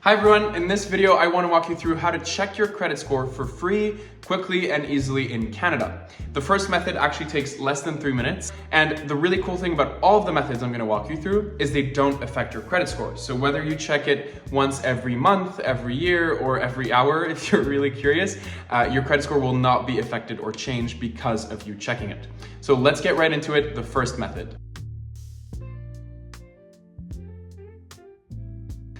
Hi everyone, in this video I want to walk you through how to check your credit score for free, quickly and easily in Canada. The first method actually takes less than 3 minutes, and the really cool thing about all of the methods I'm going to walk you through is they don't affect your credit score. So whether you check it once every month, every year, or every hour, if you're really curious, your credit score will not be affected or changed because of you checking it. So let's get right into it, the first method.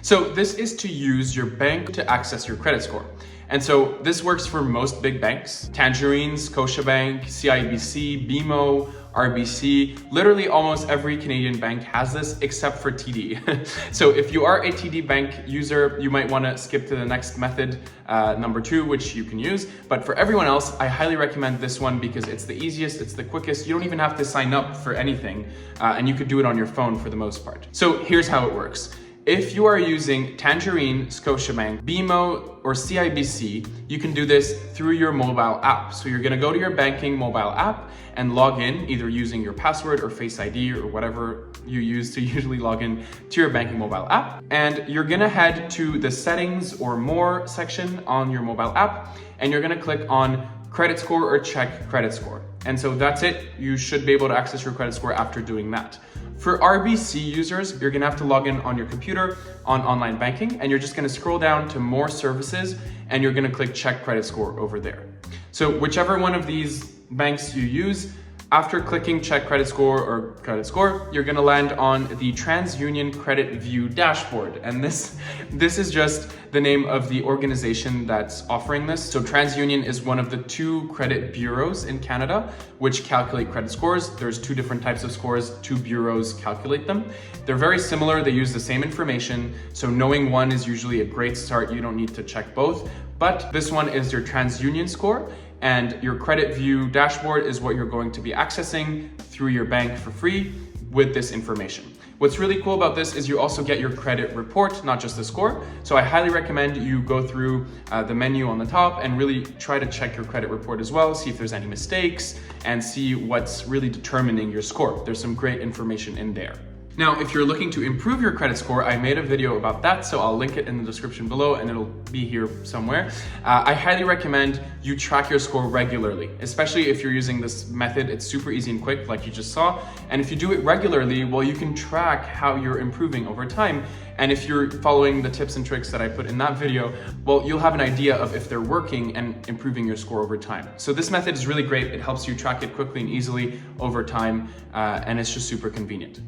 So this is to use your bank to access your credit score. And so this works for most big banks: Tangerine, Scotiabank, CIBC, BMO, RBC. Literally almost every Canadian bank has this except for TD. So if you are a TD Bank user, you might want to skip to the next method, number 2, which you can use. But for everyone else, I highly recommend this one because it's the easiest, it's the quickest. You don't even have to sign up for anything, and you could do it on your phone for the most part. So here's how it works. If you are using Tangerine, Scotiabank, BMO, or CIBC, you can do this through your mobile app. So you're gonna go to your banking mobile app and log in, either using your password or Face ID or whatever you use to usually log in to your banking mobile app. And you're gonna head to the settings or more section on your mobile app, and you're gonna click on credit score or check credit score. And so that's it. You should be able to access your credit score after doing that. For RBC users, you're gonna have to log in on your computer on online banking, and you're just gonna scroll down to more services, and you're gonna click check credit score over there. So whichever one of these banks you use, after clicking check credit score or credit score, you're gonna land on the TransUnion Credit View dashboard. And this is just the name of the organization that's offering this. So TransUnion is one of the 2 credit bureaus in Canada which calculate credit scores. There's 2 different types of scores, 2 bureaus calculate them. They're very similar, they use the same information. So knowing one is usually a great start. You don't need to check both. But this one is your TransUnion score, and your Credit View dashboard is what you're going to be accessing through your bank for free with this information. What's really cool about this is you also get your credit report, not just the score. So I highly recommend you go through the menu on the top and really try to check your credit report as well, see if there's any mistakes, and see what's really determining your score. There's some great information in there. Now, if you're looking to improve your credit score, I made a video about that, so I'll link it in the description below and it'll be here somewhere. I highly recommend you track your score regularly, especially if you're using this method. It's super easy and quick, like you just saw. And if you do it regularly, well, you can track how you're improving over time. And if you're following the tips and tricks that I put in that video, well, you'll have an idea of if they're working and improving your score over time. So this method is really great. It helps you track it quickly and easily over time, and it's just super convenient.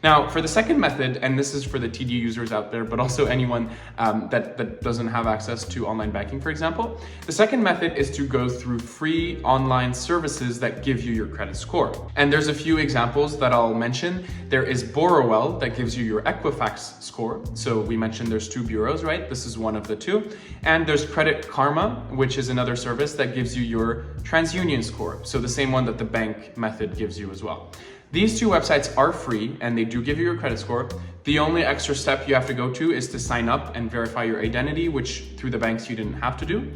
Now, for the second method, and this is for the TD users out there, but also anyone that doesn't have access to online banking, for example, the second method is to go through free online services that give you your credit score. And there's a few examples that I'll mention. There is Borrowell that gives you your Equifax score. So we mentioned there's 2 bureaus, right? This is one of the 2. And there's Credit Karma, which is another service that gives you your TransUnion score. So the same one that the bank method gives you as well. These 2 websites are free and they do give you your credit score. The only extra step you have to go to is to sign up and verify your identity, which through the banks you didn't have to do.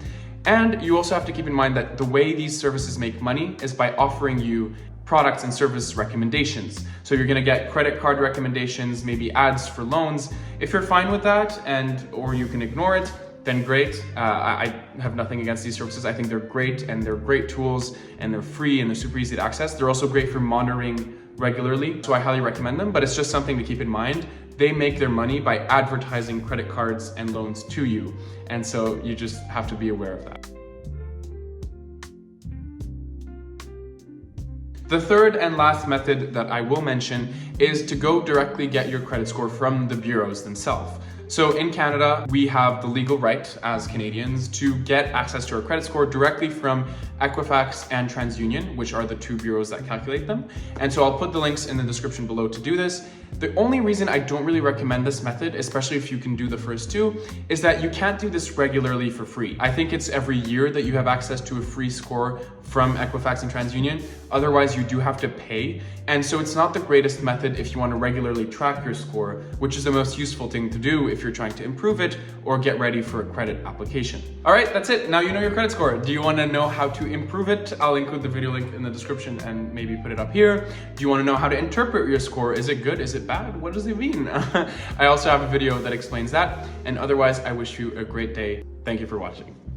And you also have to keep in mind that the way these services make money is by offering you products and service recommendations. So you're gonna get credit card recommendations, maybe ads for loans. If you're fine with that or you can ignore it, then great. I have nothing against these services. I think they're great and they're great tools and they're free and they're super easy to access. They're also great for monitoring regularly, so I highly recommend them, but it's just something to keep in mind. They make their money by advertising credit cards and loans to you, and so you just have to be aware of that. The third and last method that I will mention is to go directly get your credit score from the bureaus themselves. So in Canada, we have the legal right as Canadians to get access to our credit score directly from Equifax and TransUnion, which are the 2 bureaus that calculate them. And so I'll put the links in the description below to do this. The only reason I don't really recommend this method, especially if you can do the first 2, is that you can't do this regularly for free. I think it's every year that you have access to a free score from Equifax and TransUnion. Otherwise, you do have to pay. And so it's not the greatest method if you want to regularly track your score, which is the most useful thing to do if if you're trying to improve it or get ready for a credit application. All right, that's it. Now you know your credit score. Do you want to know how to improve it? I'll include the video link in the description and maybe put it up here. Do you want to know how to interpret your score? Is it good? Is it bad? What does it mean? I also have a video that explains that. And otherwise, I wish you a great day. Thank you for watching.